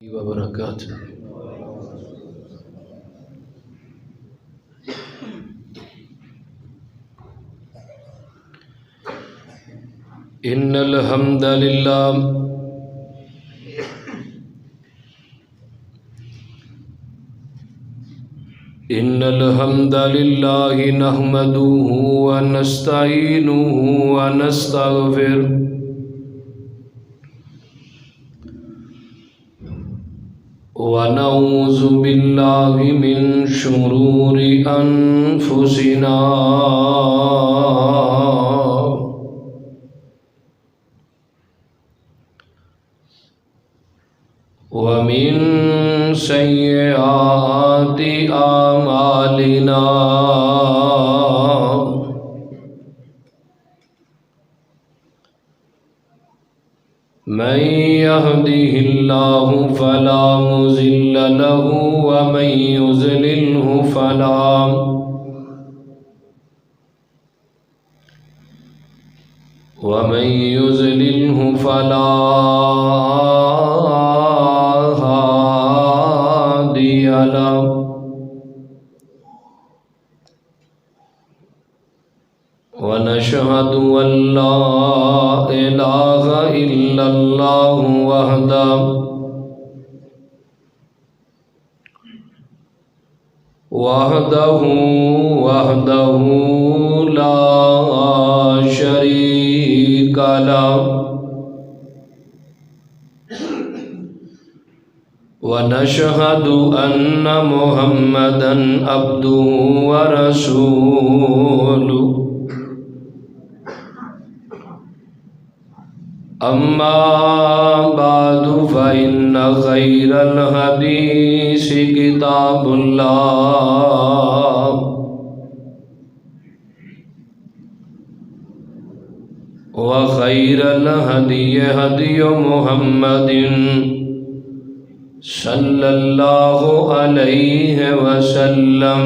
वबरकातुहू। इन्नल हम्दलिल्लाह नहमदुहू व नस्तईनुहू व नस्तगफिरुह व नऊज़ु बिल्लाहि मिन शुरूरि अनफुसिना व मिन सय्यिआति आमालिना। मन यहदिहिल्लाहु फला मुज़िल्ल लहू व मन युज़लिल्हु फला हादिय लहू। व नशहदु अल्ला इलाहा इल्लल्लाहु वहदहू ला शरीका लहू। व नशहदु अन्न मुहम्मदन अब्दुहु व रसूलुहु। अम्मा बादु फ़इन्न खैरल हदीसी किताबुल्लाह व खैरल हदिय हदिय मुहम्मदिन सल्लल्लाहु अलैहि वसल्लम।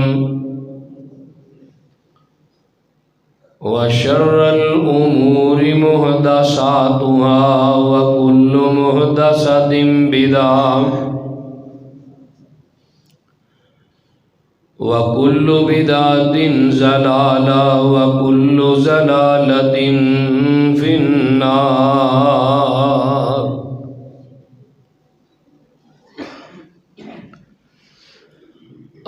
व शर्रल उमूरि मुहदसातुहा व कुल्लु मुहदसतिन बिदअह व कुल्लु बिदअतिन ज़लाला व कुल्लु ज़लालतिन फिन्नार।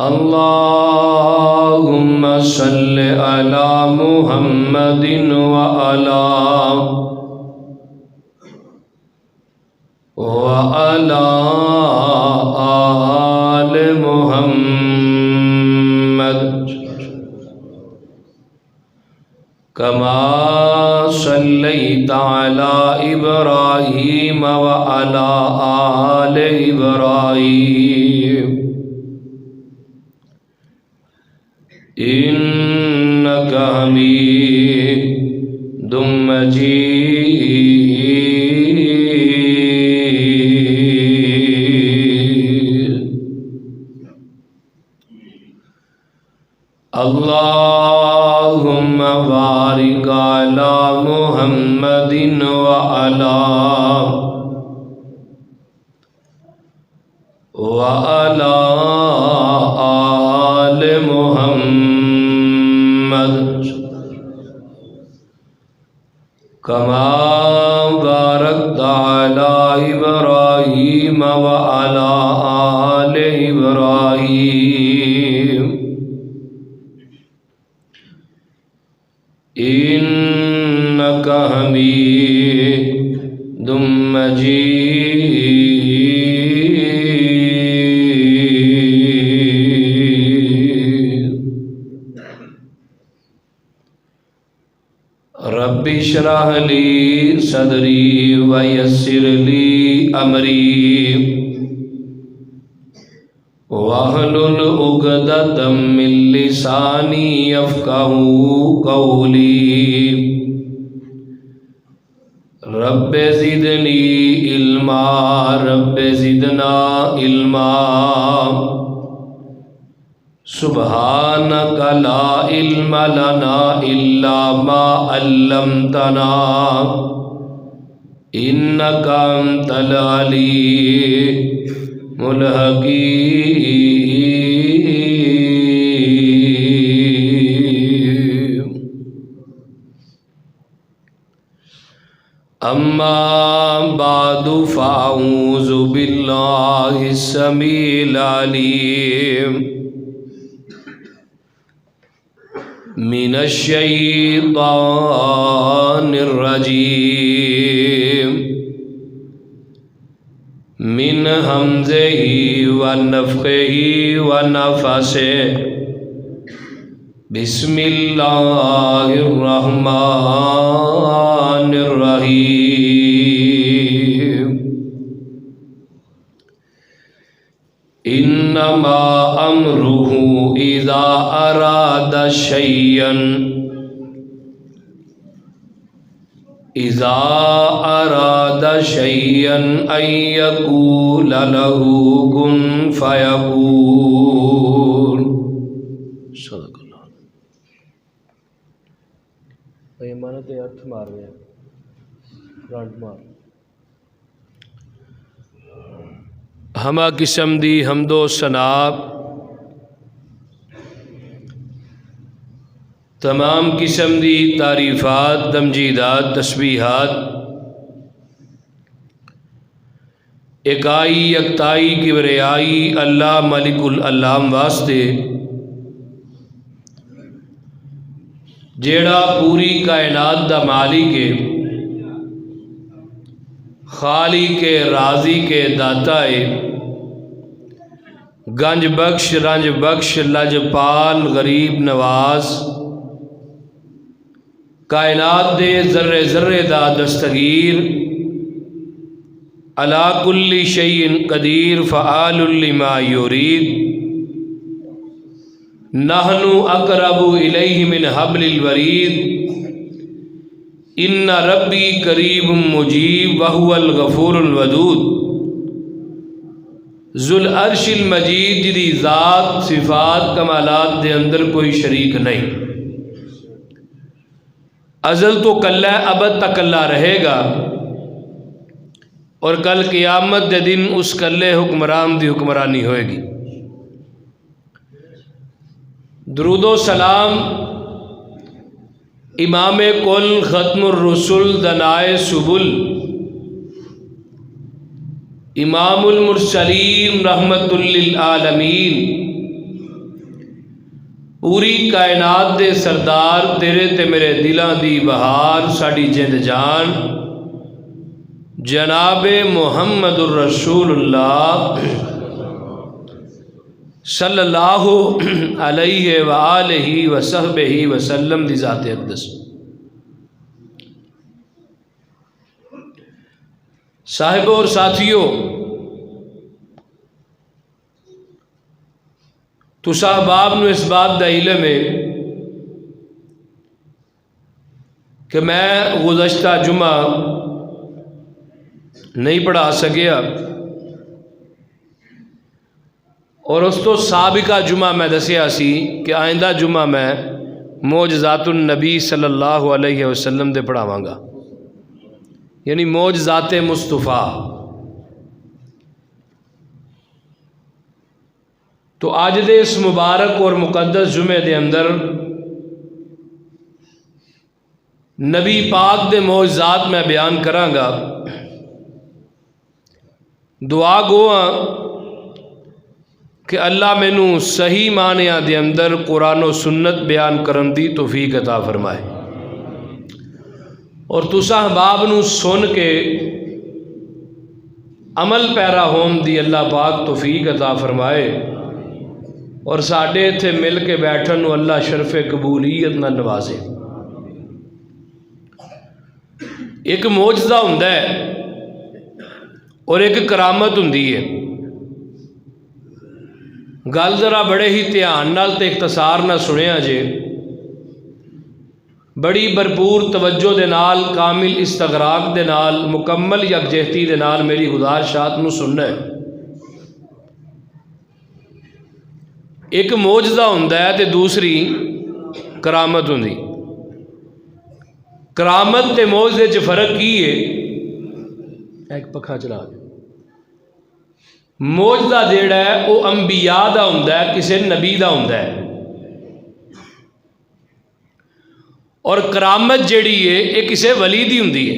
अल्लाहुम्मा सल्लि अला मुहम्मदिन व अला आले मुहम्मद कमा सल्लैता अला इब्राहीम व अला आले इब्राहीम इन्नका हमीदुम मजीद। अल्लाहुम्मा बारिक अला मुहम्मदिन व अला आले मुहम्मद कमा बारकता अला इब्राहीम व अला आले इब्राहीम इन्नका हमीदुम मजीद। रब्बि इश्रह ली सदरी व यस्सिर ली अमरी वहलुल उक़दतम मिन लिसानी यफ़क़हू क़ौली। Rabbi ज़िदनी इल्मा rabbi ज़िदना इल्मा। सुब्हानक ला इल्म लना इल्ला मा अल्लमतना इन्नका अंतल अलीम मुल्हक़ीम। अम्मा बादु फ़अऊज़ु बिल्लाहि समील अलीम मिनश्शैतानिर रजीम मिन हमज़िही व नफ़्ख़िही व नफ़सिही बिस्मिल्लाहिर रहमानिर रहीम। इन्नमा अम्रुहु इज़ा अरादा शैयन अन यक़ूल लहू कुन फ़यकून। सदक़ल्लाह। माना ते अर्थ मार रहे हैं, गांठ मार। हमा किस्म दी हमदो सनाब, तमाम किस्म दी तारीफ़ात, तमजीदात, तस्बीहात एकाई यकताई किबरियाई अल्लाह मलिकुल अल्लाम वास्ते जेड़ा पूरी कायनात दा मालिक है, खालिक के राजी के दाता है, गंज बख्श रंज बख्श लजपाल गरीब नवाज, कायनात दे ज़र्रे ज़र्रे दा दस्तगीर, अला कुल्ली शैइन कदीर फ़आलुल लिमा युरीद। नहनु अक़रबु इलैहि मिन हब्लिल वरीद। इन्ना रब्बी करीबुम मुजीब वहुवल गफूरुल वदूद। ज़ुल अर्शिल मजीद जिदी ज़ात सिफ़ात कमालात दे अंदर कोई शरीक नहीं। अज़ल तो कल्ला अबद तक कल्ला रहेगा और कल क़ियामत के दिन उस कल्ले हुक्मरान दी हुक्मरानी होएगी। दुरूदो सलाम इमाम कुल ख़त्मुर रुसुल दनाए सुबुल इमामुल मुरसलीन रहमतुल लिल आलमीन, पूरी कायनात दे सरदार तेरे ते मेरे दिलां दी बहार साड़ी जिंद जान जनाबे मुहम्मदुर रसूलुल्लाह सल्लल्लाहु अलैहि व आलिहि व सहबिही वसल्लम दी ज़ात अक़दस। साहिबो और साथियों, तुसा बाब नू इस बात दा इल्म है कि मैं गुज़श्ता जुमा नहीं पढ़ा सकिया और उस तो साबिका जुमा मैं दसिया सी कि आइंदा जुमा मैं मौजज़ातुन नबी सल्लल्लाहु अलैहि वसल्लम दे पढ़ावांगा, यानी मौजज़ाते मुस्तफ़ा। तो आज दे इस मुबारक और मुक़द्दस जुमे दे अंदर नबी पाक दे मौजज़ात मैं बयान करांगा। दुआ गोआ कि अल्लाह मैनू सही मानिया दे अंदर कुरान और सुन्नत बयान करन दी तौफीक अता फरमाए और तुसा अहबाब नू सुन के अमल पैरा होन दी अल्लाह पाक तौफीक अता फरमाए और साडे इत्थे मिल के बैठन नू अल्लाह शरफ़े कबूलियत नाल नवाजे। एक मौजज़ा हुंदा है और एक करामत हुंदी है। गल जरा बड़े ही ध्यान नाल ते इख्तसार नाल सुनिया जे, बड़ी भरपूर तवज्जो दे नाल, कामिल इस्तगराक दे नाल, मुकम्मल यकजहती दे नाल मेरी गुजारिशात नू सुनना है। एक मौजज़ा हुंदा है ते दूसरी करामत हुंदी। करामत ते मौजज़े च फ़र्क की है? एक पखा चला दे। ਮੌਜਜ਼ਾ ਜਿਹੜਾ ਹੈ ਉਹ ਅੰਬੀਆ ਦਾ ਹੁੰਦਾ ਹੈ, ਕਿਸੇ ਨਬੀ ਦਾ ਹੁੰਦਾ ਹੈ। और करामत जिहड़ी है ये किसी वली दी हुंदी है।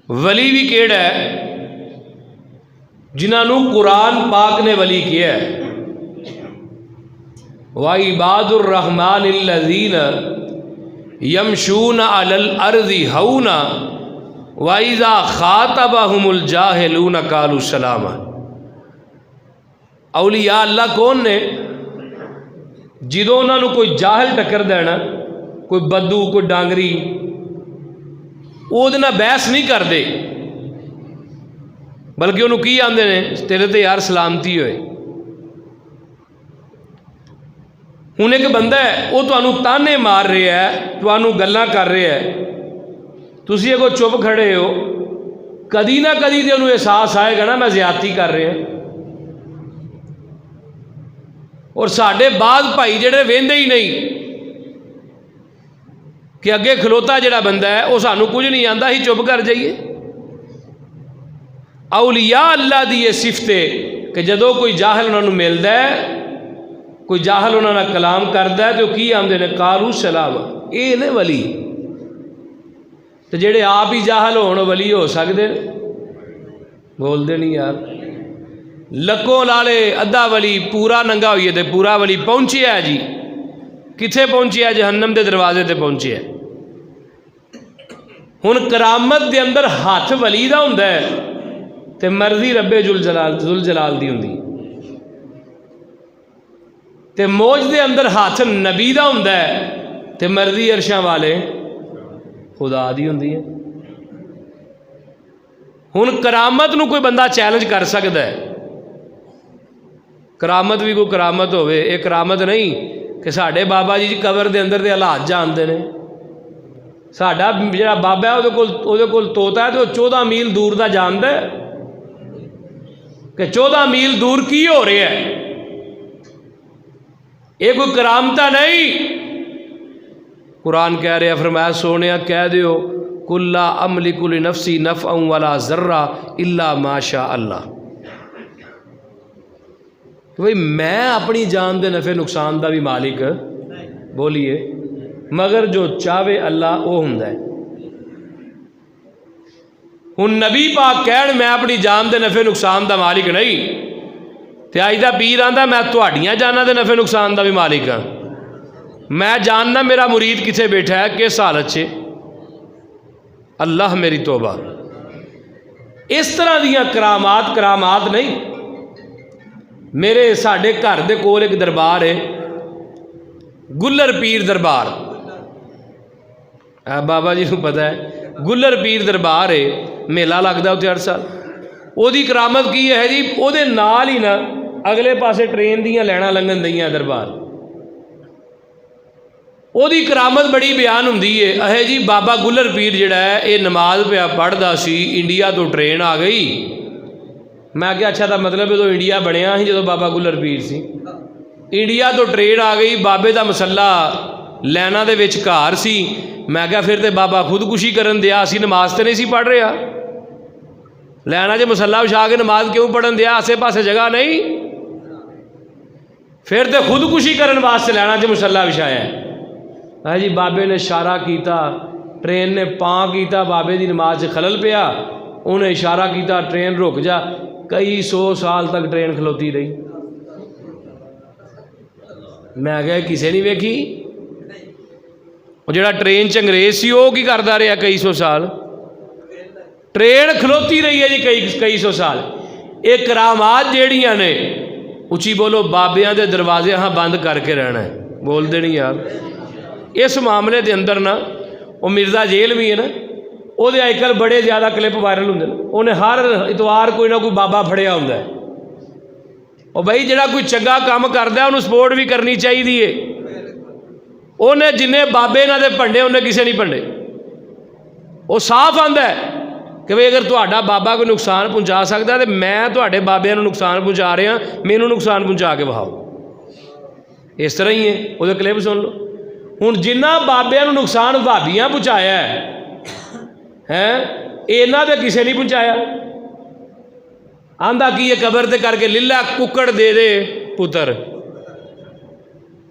वली भी केड़ा है? जिन्होंने कुरान पाक ने वली किया है, वा इबादुर रहमान अल्लज़ीना यमशूना अलल अर्ज़ि हौना वा इज़ा खातबहुमुल जाहिलूना कालू सलामा। औलिया अल्लाह कौन ने? ਜਦੋਂ ਉਹਨਾਂ ਨੂੰ ਕੋਈ ਜਾਹਿਲ ਟੱਕਰ ਦੇਣਾ, ਕੋਈ ਬੱਦੂ, ਕੋਈ ਡਾਂਗਰੀ, ਉਹਦੇ ਨਾਲ ਬਹਿਸ ਨਹੀਂ ਕਰਦੇ, ਬਲਕਿ ਉਹਨੂੰ ਕੀ ਆਂਦੇ ਨੇ, ਤੇਰੇ ਤੇ ਯਾਰ ਸਲਾਮਤੀ ਹੋਏ। ਹੁਣ ਇੱਕ ਬੰਦਾ ਹੈ, ਉਹ ਤੁਹਾਨੂੰ ਤਾਨੇ ਮਾਰ ਰਿਹਾ ਹੈ, ਤੁਹਾਨੂੰ ਗੱਲਾਂ ਕਰ ਰਿਹਾ ਹੈ, ਤੁਸੀਂ ਅੱਗੋਂ ਚੁੱਪ ਖੜੇ ਹੋ, ਕਦੀ ਨਾ ਕਦੀ ਤੇ ਉਹਨੂੰ ਅਹਿਸਾਸ ਆਏਗਾ ਨਾ ਮੈਂ ਜ਼ਿਆਦਤੀ ਕਰ ਰਿਹਾ। और साढ़े बाद भाई जेडे वेंदे ही नहीं कि अगे खलोता जेड़ा बंदा है वो सानू कुछ नहीं आंदा, ही चुप कर जाइए। औलिया अल्लाह दी ये सिफत है कि जदों कोई जाहल उन्होंने मिलता है, कोई जाहल उन्होंने कलाम करता है तो की आंदे ने कालू सलाम। ये ने वली। तो जेडे आप ही जाहल होण वली हो सकते? बोलते नहीं यार। लक्कों लाले अद्धा वली पूरा नंगा हुई है, पूरा वली पहुंचे है जी, किथे पहुंचे है? जहन्नम के दरवाजे ते पहुंचे है। हुण करामत के अंदर हाथ वली दा हुंदा है ते मर्जी रब्बे जुल जलाल दी हुंदी, ते मौज दे अंदर हाथ नबी दा हुंदा है ते मर्जी अरशां वाले खुदा दी हुंदी है। हुण करामत नूं कोई बंदा चैलेंज कर सकता है। करामत भी कोई करामत होवे, ये करामत नहीं कि साढ़े बाबा जी कबर के अंदर के हालात जानते हैं। साडा जिहड़ा बाबा है उहदे कोल तोता है तो 14 मील दूर का जानता है कि 14 मील दूर की हो रहा है। ये कोई करामत नहीं। कुरान कह रहा, फरमाया सोने कह दियो कुल्ला अमलिकु लिनफ्सी नफ़अन वला ज़र्रा इल्ला माशा अल्लाह। भाई मैं अपनी जान के नफ़े नुकसान का भी मालिक बोलिए, मगर जो चाहे अल्लाह वो हुंदा है। हुण नबी पाक कहण मैं अपनी जान के नफ़े नुकसान का मालिक नहीं, तो अज का पीर आंदा मैं तुहाड़ियां जाना के नफ़े नुकसान का भी मालिक हाँ। मैं जानना मेरा मुरीद किथे बैठा है, किस हालत च। अल्लाह मेरी तौबा। इस तरह दियां करामात नहीं। मेरे साढ़े घर दे कोल एक दरबार है, गुल्लर पीर दरबार। बाबा जी को पता है, गुल्लर पीर दरबार है, मेला लगता उत्थे हर साल। ओदी करामत की है जी, ओदे नाल ही ना अगले पासे ट्रेन दियां लैना लंघन दियां दरबार। ओदी करामत बड़ी बयान हुंदी है। अहे जी बाबा गुल्लर पीर जिहड़ा है ये नमाज पिया पढ़दा सी, इंडिया तो ट्रेन आ गई। मैं क्या अच्छा था, मतलब जो इंडिया बनया ही जो बाबा गुल्लर पीर सी, इंडिया तो ट्रेन आ गई, बाबे का मसला लैना दे विच घर सी। मैं क्या फिर तो बाबा खुदकुशी करन दिया, असी नमाज तो नहीं सी पढ़ रहा, लैना च मसला विछा के नमाज क्यों पढ़न दिया, आसे पासे जगह नहीं, फिर तो खुदकुशी करन वास्ते लैना च मसला विछाया है जी। बाबे ने इशारा किया, ट्रेन ने पां किया, बाबे की नमाज च खलल पिया, उन्हें इशारा किया ट्रेन रुक जा। कई 100 साल तक ट्रेन खलोती रही। मैं क्या किसी नहीं वेखी? और जिहड़ा ट्रेन च अंग्रेज सी वो की करता रहा कई 100 साल? ट्रेन खलोती रही है जी कई 100 साल। ये करामात जिहड़ियां ने, उची बोलो, बाबियां दे दरवाजे हाँ बंद करके रहना है। बोलते नहीं यार। इस मामले के अंदर ना वो मिर्जा जेल भी है ना, वो अजकल बड़े ज़्यादा क्लिप वायरल होंगे। उन्हें हर इतवार कोई ना कोई बाबा फड़िया होंगे। और बई जिहड़ा कोई चंगा काम करता उन्होंने सपोर्ट भी करनी चाहिए। उन्हें जिन्हें बाबे इन्हां दे भंडे उन्हें किसी नहीं भंडे। वो साफ आंदा है कि भाई अगर तुहाडा बाबा कोई नुकसान पहुँचा सकता तो मैं तुहाडे बाबियां नूं नुकसान पहुँचा रहा, मैनूं नुकसान पहुँचा के विखाओ। इस तरह ही है। वो क्लिप सुन लो। हुण जिन्हां बाबियां नूं नुकसान भाबियां पहुँचाया है, इन्हां दे किसी नहीं पहुँचाया। आंदा की है कबर ते करके लीला कुकड़ दे दे पुत्र।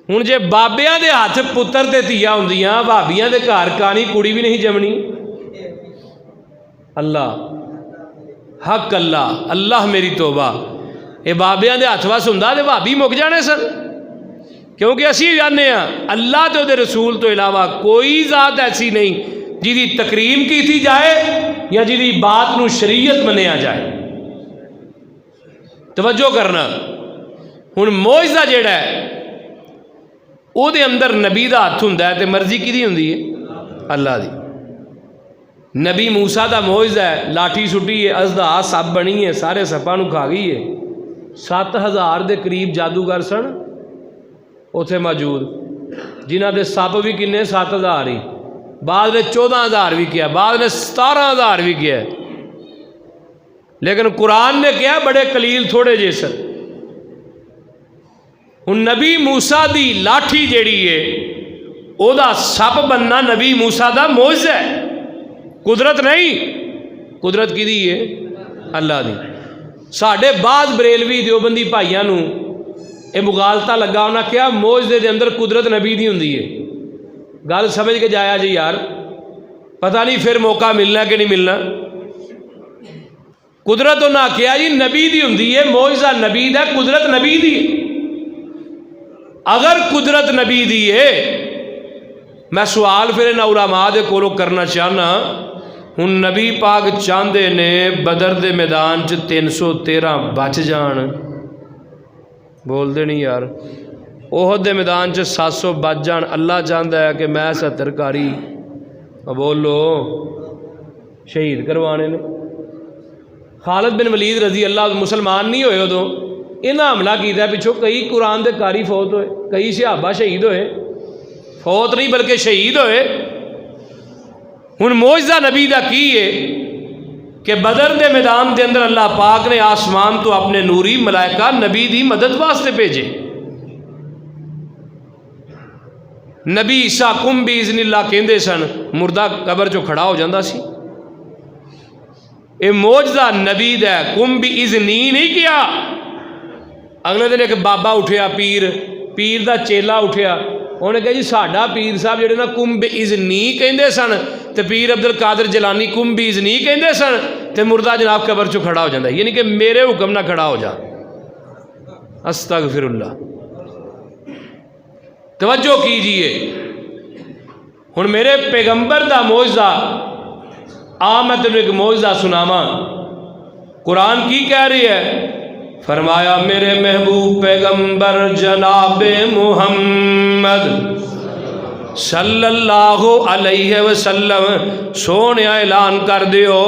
हुण जे बाबियां दे हथ पुत्र ते धियां हुंदियां, भाबियां दे घर कानी कुड़ी भी नहीं जमनी। अल्लाह हक अल्लाह, अल्लाह मेरी तौबा, ये बाबियां दे हथ वस हुंदा ते भाभी मुक जाने सन। क्योंकि असी जाने अल्लाह तो उहदे रसूल तो इलावा कोई जात ऐसी नहीं जिहदी तकरीम की जाए या जिहदी बात नूं शरीयत मन्निया जाए। तवज्जो करना, हुण मौजज़ा जिहड़ा है ਉਹਦੇ अंदर नबी का हथ हुंदा है, तो मर्जी किहदी हुंदी है? अल्लाह दी। नबी मूसा का मौजज़ा है, लाठी सुटी है, अजदा सप बनी है, सारे सपां नूं खा गई है। 7000 के करीब जादूगर सन उत्थे मौजूद, जिन्हां दे सप भी किन्ने 7000 ही, बाद ने 14000 भी किया, बाद ने 17000 भी किया। लेकिन कुरान ने कहा बड़े कलील थोड़े जे सन। हुण नबी मूसा दी लाठी जिहड़ी है ओहदा सप बनना नबी मूसा दा मौजज़ा है, कुदरत नहीं। कुदरत किहदी है? अल्लाह दी। साढ़े बाद बरेलवी देवबंदी भाइयों नूं ये मुगालता लगा, उन्हें कहा मौजज़े दे अंदर कुदरत नबी दी हुंदी है। गल समझ के जाया जी यार, पता नहीं फिर मौका मिलना कि नहीं मिलना। कुदरत उन्हें आख्या जी नबी दी हुंदी है, मौजज़ा नबी दा, कुदरत नबी दी। अगर कुदरत नबी दी है, मैं सवाल फिर इन्हां उलमा दे कोलों करना चाहना। हुण नबी पाक चाहते ने बदर दे मैदान च 313 बच जान, बोलते नहीं यार। ओहद दे मैदान च 700 बच जान, अल्लाह चाहता है कि मैं 70 कारी बोलो शहीद करवाने ने। खालिद बिन वलीद रजी अल्लाह मुसलमान नहीं होए उदों, इन्हें हमला किया पिछों, कई कुरान के कारी फौत होए, कई सहाबा शहीद होए, फौत नहीं बल्कि शहीद होए। हुण मौजज़ा नबी का की है कि बदर के मैदान के अंदर अल्लाह पाक ने आसमान तो अपने नूरी मलाइका नबी की मदद वास्ते भेजे। नबी ईसा कुम भी इज़निल्लाह कहते सन, मुर्दा कबर चो खड़ा हो जाता सी। ये मौजज़ा नबी दा, कुम भी इज़नी नहीं किया। अगले दिन एक बाबा उठिया, पीर का चेला उठिया, उन्हें कहा जी साडा पीर साहब जिहड़े ना कुंभ इज़नी कहते सन, तो पीर अब्दुल कादिर जिलानी कुंभ इज़नी कहते सन, तो मुर्दा जनाब कबर चो खड़ा हो जाता, यानी कि मेरे हुक्म ना खड़ा हो जा। अस्तगफिरुल्लाह। तवज्जो कीजिए, हुण मेरे पैगंबर का मौजज़ा, आ मैं तेन एक मौजज़ा सुनावा। कुरान की कह रही है? फरमाया मेरे महबूब पैगंबर जनाबे मुहम्मद सल्लल्लाहु अलैहि वसल्लम सोने ऐलान कर दियो,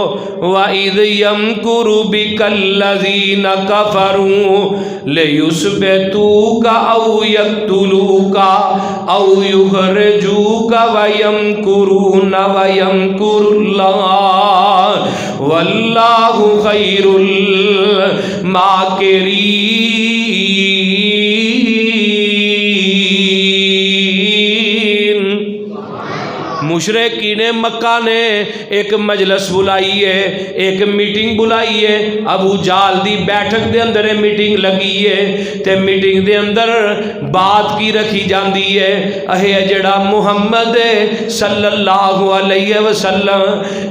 वइद यमकुरु बिकल्लज़ीना कफरू लियुस्बितूका औ यक़्तुलूका औ युख़रिजूका वयमकुरून वयमकुरुल्लाह वल्लाहु खैरुल माकिरीन। मुशरिकीन मक्का ने एक मजलिस बुलाई है, एक मीटिंग बुलाई है। अबू जाल दी बैठक दे अंदर मीटिंग लगी है, ते मीटिंग दे अंदर बात की रखी जाती है, अहे जड़ा मुहम्मद सल्लल्लाहु अलैहि वसल्लम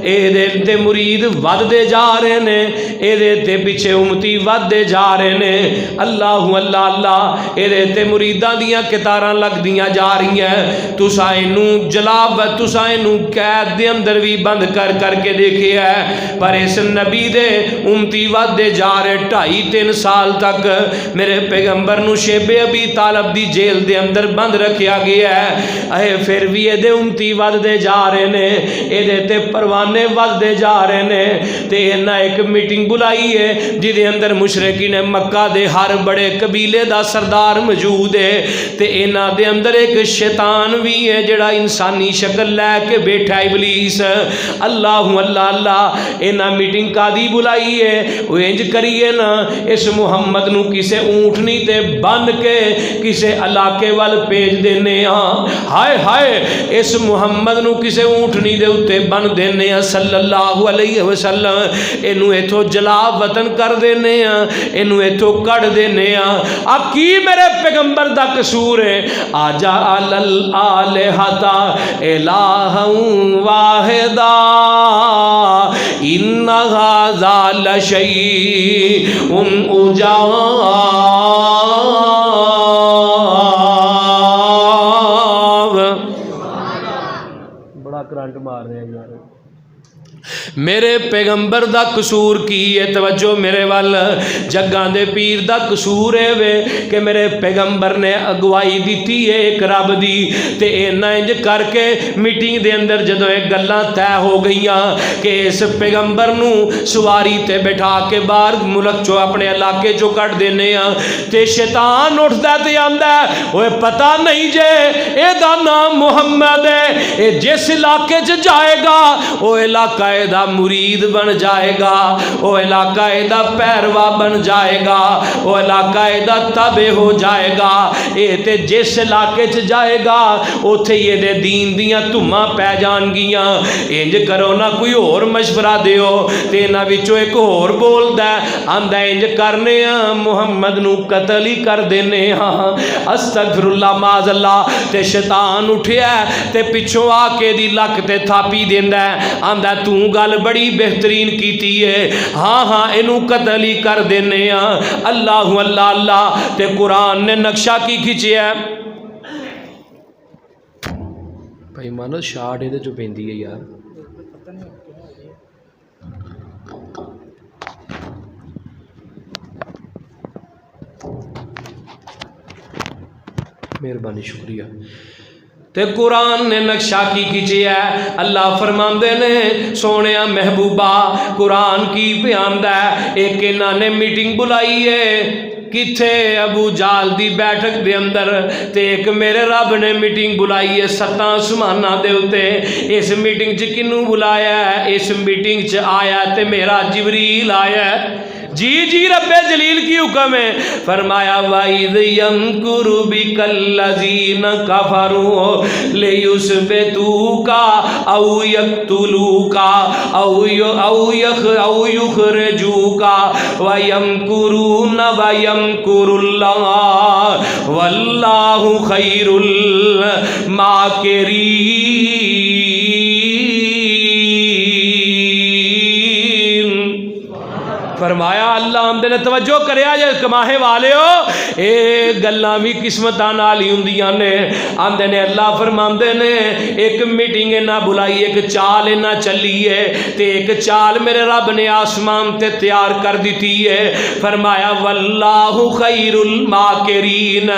एदे ते मुरीद वधदे जा रहे ने, एदे ते पिछे उम्मती वधदे जा रहे ने। अल्लाहु अल्लाह अल्लाह, एदे ते मुरीदां दियां कितारां लगदियां जा रही हैं। तुसा इनू जलाब, तुसा इनू कैद दे अंदर भी बंद कर करके देखे है, पर इस नबी दे उम्मती वधदे जा रहे। 2.5-3 साल तक मेरे पैगंबर नू शेबे अबी तालब दी जेल दे अंदर बंद रखा गया है, अहे फिर भी ये उम्मती वधदे जा रहे ने, ये ते परवाने वधदे जा रहे ने। ते इन्हें एक मीटिंग बुलाई है जिदे अंदर मुशरिकीन मक्का दे हर बड़े कबीले का सरदार मौजूद है, ते इन्हां दे अंदर एक शैतान भी है जिहड़ा इंसानी शक्ल लै लैके बैठा इबलीस। अल्लाह अल्लाह अल्लाह, इन्हें मीटिंग कादी बुलाई है? वो इंज करिए ना, इस मुहम्मद नू किसे ऊँटनी ते बन के किसे इलाके वाल भेज देने। हाय हाय, इस मुहम्मद नू किसे ऊँटनी दे उत्ते बन देने सल्लल्लाहु अलैहि वसल्लम। इनू इथों जला वतन कर देने, इनू इथों कढ़ देने। आ की मेरे पैगंबर दा कसूर है? आजा अल आलिहता इलाहन वाहिदा इन्ना हाज़ा लशैउन उजाब। बड़ा करंट मार रहे हैं यार। मेरे पैगंबर दा कसूर की है? तवज्जो मेरे वाल, जग्गां दे पीर दा कसूर है वे कि मेरे पैगंबर ने अगवाई दी है एक रब दी, ते इन्ना इंज करके मीटिंग दे अंदर जदों ये गल्लां तय हो गईयां कि इस पैगंबर नू सवारी ते बैठा के बाहर मुल्क चो अपने इलाके चो कट देने ते शैतान उठदा ते आंदा, ओए पता नहीं जे एदा नाम मुहम्मद है, ये जिस इलाके च जाएगा वो इलाका एदा मुरीद बन जाएगा, वो इलाका एदा पैरवा बन जाएगा, वो इलाका एदा तबे हो जाएगा। ये ते जिस इलाके च जाएगा उत्थे ये दीन दियां धुम्मां पै जाणगियां। इंज करो ना, कोई होर मशवरा दिओ। ते इन्हां विचों एक होर बोलदा, आंदा इंज करने मुहम्मद नू कतल ही कर देने। अस्तगफिरुल्लाह माज़ल्ला। ते शैतान उठिया ते पिछों आके दी लक ते थापी देंदा, आंदा तू गल बड़ी बेहतरीन कीती है, हाँ हाँ इनू कतल ही कर देने। अल्लाह अल्लाह अल्लाह। ते कुरान ने नक्शा की खिंचिया भाई, मानो शाट ये चो पेंदी है यार। मेहरबानी, शुक्रिया। ते कुरान ने नक्शा की खिंचिया। अल्लाह फरमांदे ने, सोने महबूबा कुरान की बयानदा है, एक इन्हां ने मीटिंग बुलाई है किथे अबू जाल दी बैठक दे अंदर, ते एक मेरे रब ने मीटिंग बुलाई है 7 आसमानां दे उत्ते। इस मीटिंग च किनू बुलाया है? इस मीटिंग च आया ते मेरा जिबरील आया। जी जी रब्बे जलील की हुक्म है। फरमाया वाइद यमकुरु बिकल्लज़ीन कफरू लियुस्बितूका औ यक्तुलूका औ युखरिजूका व यमकुरून व यमकुरुल्लाह वल्लाहु खैरुल माकिरीन। फरमाया अल्लाह आमदे ने तवज्जो करे जे कमाहे वाले हो, ये गल्लां भी किस्मतां नाल ही हुंदियां ने। आंदे ने अल्लाह फरमांदे ने, एक मीटिंग इन्हां बुलाई, एक चाल इन्हां चली है, ते एक चाल मेरे रब ने आसमान ते तैयार कर दी है। फरमाया वल्लाहु खैरुल माकिरीन,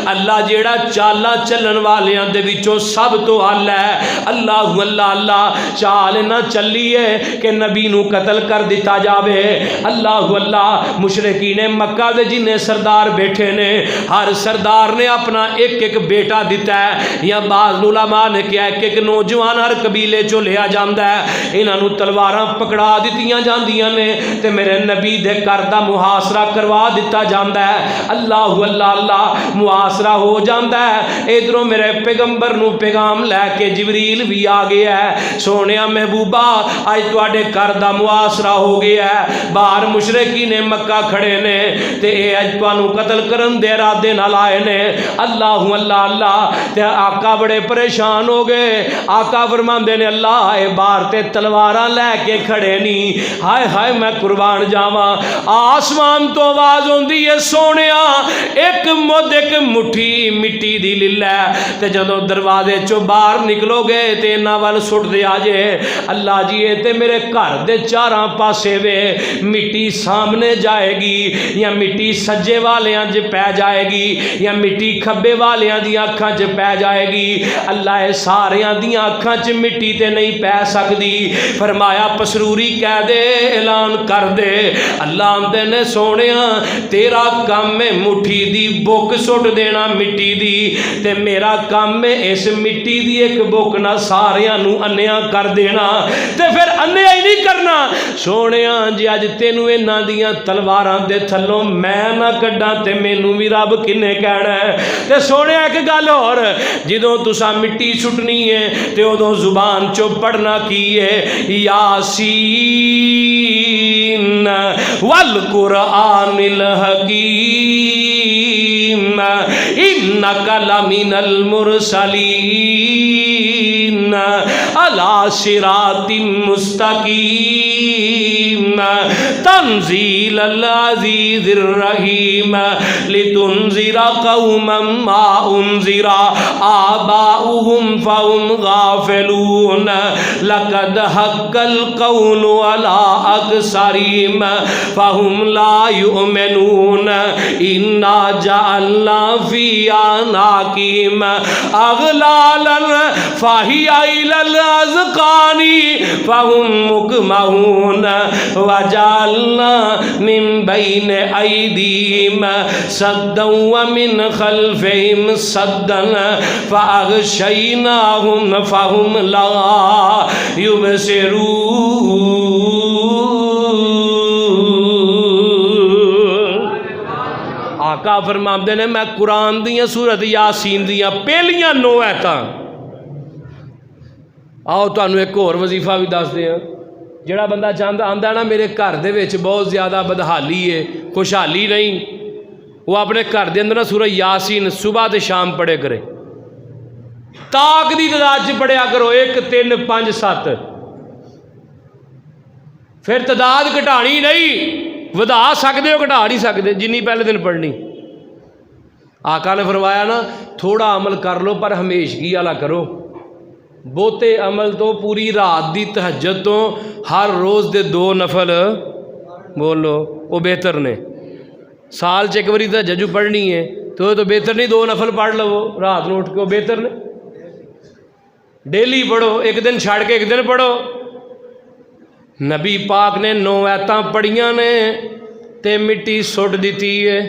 अल्लाह जेड़ा चालां चलन वालियां दे विचों सब तो आला है। अल्लाह अल्लाह अल्लाह। चाल इन्हां चली है कि नबी नू कतल कर दिता जावे। अल्लाह अल्लाह। मुशरिकीन मक्का दे जिन्ने सरदार बैठे ने, हर सरदार ने अपना एक एक बेटा दिता है, या बाज़ उलमा ने कहा एक एक नौजवान हर कबीले चो लिया जाता है। इन्हों तलवारां पकड़ा दित्तियां जांदियां ने ते मेरे नबी दे घर दा मुहासरा करवा दिता जाता है। अल्लाह अल्लाह अल्लाह। मुहासरा हो जाता है। इधरों मेरे पैगंबर नू पैगाम लैके जिबरील भी आ गया है। सोने महबूबा अज तुहाडे घर दा मुहासरा हो गया है। बाहर मुशरिकी ने मक्का खड़े ने ते अज तुहानू कतल करन दे इरादे नाल आए ने। अल्लाह अल्लाह अल्लाह। ते आका बड़े परेशान हो गए। आका फरमांदे ने अल्लाह ए बाहर ते तलवारां लैके खड़े नहीं। हाय हाय मैं कुर्बान जावां। आसमान तो आवाज आउंदी है, सोनिया एक मुद एक मुट्ठी मिट्टी दी लिल्ला ते जदों दरवाजे चों बाहर निकलोगे ते इन्हां वल सुट दे आ जे। अल्लाह जी ये ते मेरे घर दे चारां पासे वे मिट्टी सामने जाएगी या मिट्टी सज्जे वालियां च पै जाएगी या मिट्टी खब्बे वालियां दी अखां च पै जाएगी। अल्लाह सारियां दियां अखां च मिट्टी ते नहीं पै सकती। फरमाया पसरूरी कह दे, ऐलान कर दे। अल्लाह आंदे ने सोनिया तेरा काम है मुट्ठी दी बुक सुट देना मिट्टी दी, ते मेरा काम है इस मिट्टी दी एक बुक ना सारियां नू अन्निया कर देना। ते फिर अन्निया ही नहीं करना सोनिया जी, अज तेनू इन्हां दियां तलवारां दे थल्लों मैं ना कड्डां ते मैनू भी रब किन्ने कहना है। ते सोनिया एक गल होर, जदों तुसा मिट्टी सुटनी है ते उदों जुबान चो पढ़ना की है, यासीन वल कुरआनिल हकीम इन्नका लमिनल मुरसलीन अला सिरातिम मुस्तकीम तंजीलल अज़ीज़िर रहीम लितुनज़िरा कौमम मा उनज़िरा आबाउहुम फहुम गाफिलून लक़द हक़्क़ल क़ौलु अला अक्सरिहिम फहुम ला युमिनून इन्ना जअलना फ़ी अनाक़िहिम अग़लालन फ़हिया इलल अज़क़ानी फहुम मुक़महून वजअलना मिन बैन अयदीहिम सद्दन व मिन खल्फ़िहिम सद्दन फ़अग़शयनाहुम फहुम ला युबसिरून। आका फरमाते ने मैं कुरान दियां सूरत यासीन दियां पहलियां 9 आयतां, आओ तुहानू एक होर वजीफा भी दस दें। जिहड़ा बंदा चाहता आंदा ना मेरे घर दे विच बहुत ज़्यादा बदहाली है, खुशहाली नहीं, वो अपने घर के अंदर ना सूरह यासीन सुबह तो शाम पढ़े करे, ताक दी तादाद च पढ़िया करो 1 3 5 7, फिर तादाद घटानी नहीं, वधा सकते हो घटा नहीं सकते जिन्नी पहले दिन पढ़नी। आका ने फरमाया ना थोड़ा अमल कर लो पर हमेशगी वाला करो, बहुते अमल तो पूरी रात की तहज्जुद तो हर रोज़ दे 2 नफल बोलो वो बेहतर ने। साल च एक बारी तहज्जुद पढ़नी है तो बेहतर नहीं 2 नफल पढ़ लवो रात को उठ के, वो बेहतर ने। डेली पढ़ो, एक दिन छड़ के एक दिन पढ़ो। नबी पाक ने 9 आयतां पढ़ियां ने ते मिट्टी सुट दी है,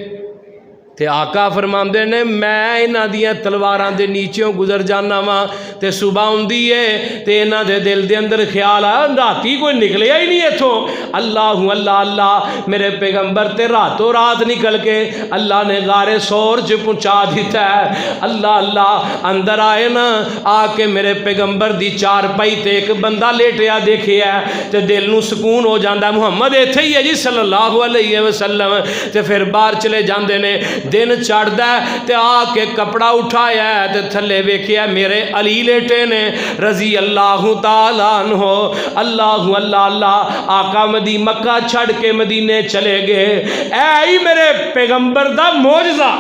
ते आका फरमाते ने मैं इन्हां दियां तलवारां दे नीचों गुजर जाना वा, ते सुबह आउंदी है ते इन्हां दे दिल दे अंदर ख्याल आ राती कोई निकलिया ही नहीं इथों, अल्लाह अल्लाह अल्लाह मेरे पैगंबर ते रातों रात निकल के अल्लाह ने गारे सौर च पहुँचा दिता है। अल्लाह अल्लाह अंदर आए ना, आके मेरे पैगंबर दी चारपाई ते एक बंदा लेटिया देखिया ते दिल नूं सुकून हो जाता, मुहम्मद इत्थे ही है जी सल्लल्लाहु अलैहि वसल्लम। ते फिर बाहर चले जाते ने, दिन चढ़दा ते आके कपड़ा उठाया ते थले वेखिया मेरे अली लेटे ने रजी अल्लाह ताला अन्हो। अल्लाह अल्लाह अल्लाह आका मदी मक्का छड़ के मदीने चले गए। ऐ ही मेरे पैगंबर दा मौजज़ा,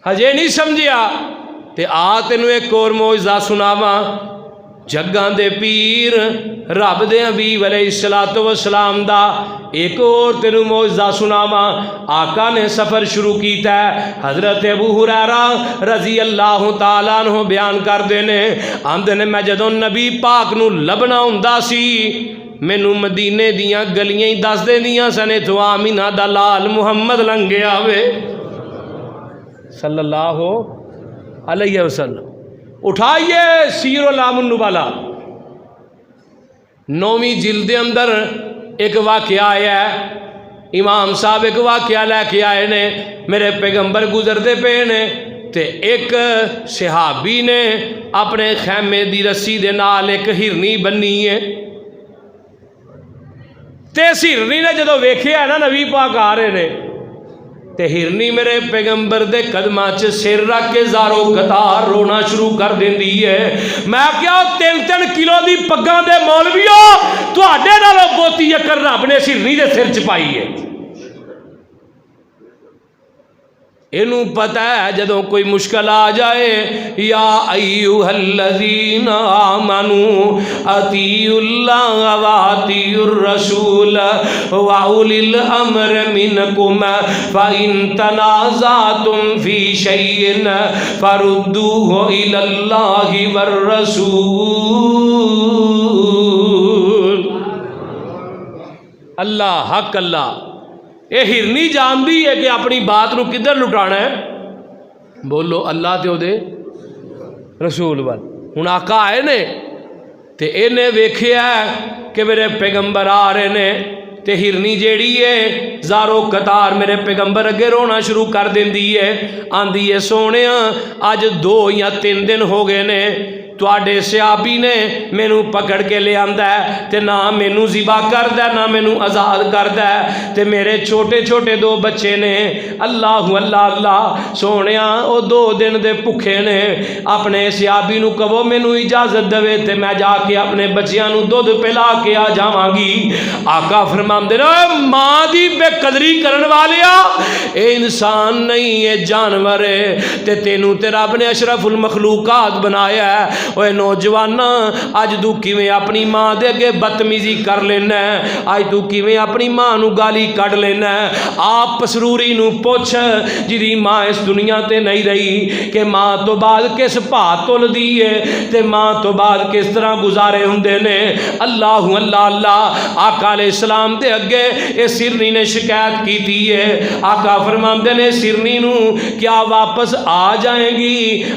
हजे नहीं समझिया ते आ तेनू एक और मौजज़ा सुनावा। जग्गां दे पीर रब दे हबीब अलैहिस्सलातु वस्सलाम दा एक और तेनू मौजज़ा सुनावा। आका ने सफ़र शुरू किया, हज़रत अबू हुरैरा रज़ी अल्लाह ताला अन्हु बयान करते ने, आंदे ने मैं जदों नबी पाक नू लभना हुंदा सी मैनू मदीने दियां गलियां ही दस देंदियां सन, इत्थों आमीना दा लाल मुहम्मद लंघिया वे सल्लल्लाहु अलैहि वसल्लम। उठाइए सीरुल आलम नुबला 9वीं जिल्द के अंदर एक वाक़या आया है। इमाम साहब एक वाक़या लैके आए ने, मेरे पैगंबर गुजरते पे ने ते एक सहाबी ने अपने खैमे की रस्सी दे नाल एक हिरनी बन्नी है, ते इस हिरनी ने जदों वेखिया ना नबी पाक आ रहे ने ते हिरनी मेरे पैगंबर दे कदमां च सिर रख के ज़ारो कतार रोना शुरू कर देंदी है। मैं क्या 3-3 किलो की पग्गां दे मौलवियो तुहाडे नालों बोती अकल रब ने इस हिरनी दे सिर च पाई है। इनू पता है जदों कोई मुश्किल आ जाए, या अय्युहल्लज़ीना आमनू अतीउल्लाह व अतीउर रसूल व उलिल अम्र मिनकुम फ़इन तनाज़अतुम फ़ी शैइन फरुद्दूहु इलल्लाहि वर रसूल। अल्लाह हक अल्लाह। ये हिरनी जानती है कि अपनी बात को किधर लुटाना है। बोलो अल्लाह ते ओदे रसूल वाल। हुण आका आए ने ते इन्हें वेख्या कि मेरे पैगंबर आ रहे ने, ते हिरनी जेड़ी है ज़ारो कतार मेरे पैगंबर अगे रोना शुरू कर देंदी है। आंदी है सोने अज 2 या 3 दिन हो गए ने तुहाडे सहाबी ने मैनू पकड़ के ले आंदा है, ते ना मैनू ज़िबा करदा ना मैनू आज़ाद करदा है, ते मेरे छोटे छोटे 2 बच्चे ने। अल्लाह अल्लाह अल्लाह सोने वो 2 दिन दे भुखे ने। अपने सहाबी नू कहो मैनू इजाजत देवे ते मैं जाके अपने बच्चियां नू दुध पिला के आ जावांगी। आका फरमांदे ने मां दी बेकदरी करन वालिया, ये इंसान नहीं ये जानवर है, ते तेनू ते रब ने अशरफुल मखलूकात बनाया है। ओए नौजवाना अज तू किवें अपनी मां दे अगे बदतमीजी कर लेना है, अज तू किवें अपनी मां नू गाली कढ़ लेना है। आप पसरूरी नू पुछ जिदी मां इस दुनिया ते नहीं रही कि मां तो बाद किस भाव तुलदी है ते मां तो बाद किस तरह गुजारे हुंदे ने। अल्लाह अल्लाह अल्लाह। आका अलैहिस्सलाम दे अगे इस सिरनी ने शिकायत की है। आका फरमांदे ने सिरनी नू क्या वापस आ जाएगी?